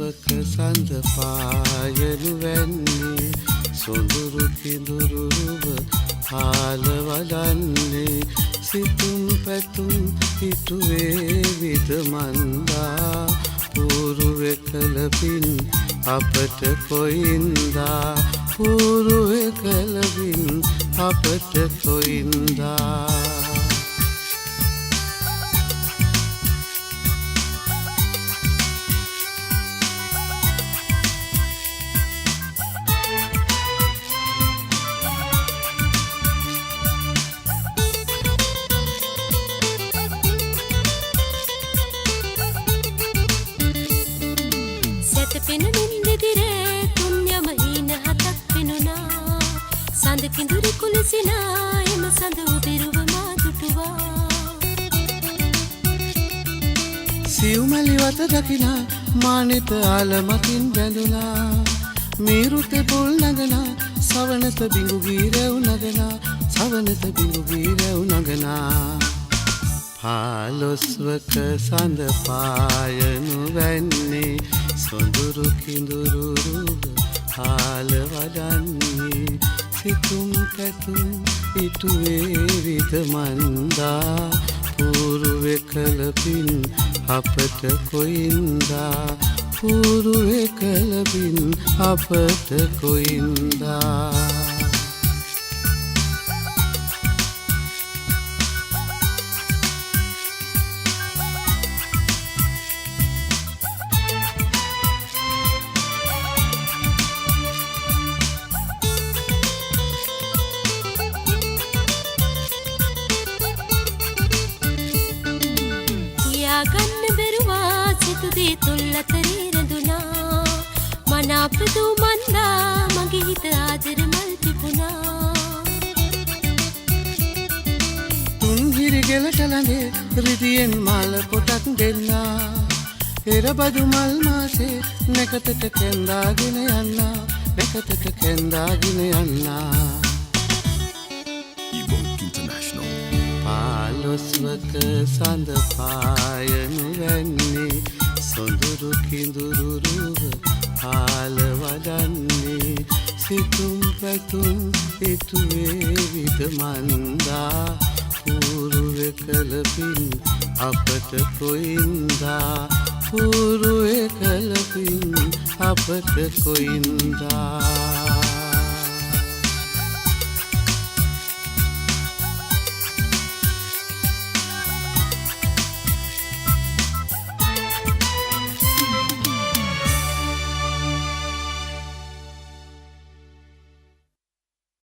පාලොස්වක සඳ පායනු වැන්නේ සොඳුරු කිඳුරුව හාල වඩන්නේ සිතුම් පැතුම් හිතුවේ විද මන්දා පූරුවෙ කලපින් අපට කොයින්දා පූරුවෙ කලපින් අපට කොයින්දා කිඳුරු කුලසිනා එම සඳ උදිරුව මාදුටුවා සිව්මැලි වත දකිනා මානිත ආලමකින් බැඳුනා මීරුත පුල් නගනා සවනත බිඟු ගීරව් නගනා සවනත බිඟු ගීරව් නගනා පාලොස්වක සඳ පායනු වැන්නේ සොඳුරු කිඳුරු හාල වඩන්නේ සිතුම් පැතුම් ඉටුවේ විද මන්දා පූරුවෙ කලපින් අපට කොයින්දා පූරුවෙ කලපින් අපට කොයින්දා ගන්න බැරුවා සිතුදී තුල්ලතරේ රැඳුනා මනාපදු මන්දා මගේ හිත ආදර මල් පිපුණා තුන්හිරි ගෙලට ළඟේ රිදියෙන් මාල පොටක් දෙන්නා එරබදු මල් මාසේ නැකතට කැන්දාගෙන යන්නා නැකතට කැන්දාගෙන යන්නා පාලොස්වක සඳ පායනු වැන්නේ සොඳුරු කිඳුරුව හාල වඩන්නේ සිතුම් පැතුම් ඉටුවේ විද මන්දා පූරුවෙ කලපින් අපට කොයින්දා පූරුවෙ කලපින් අපට කොයින්දා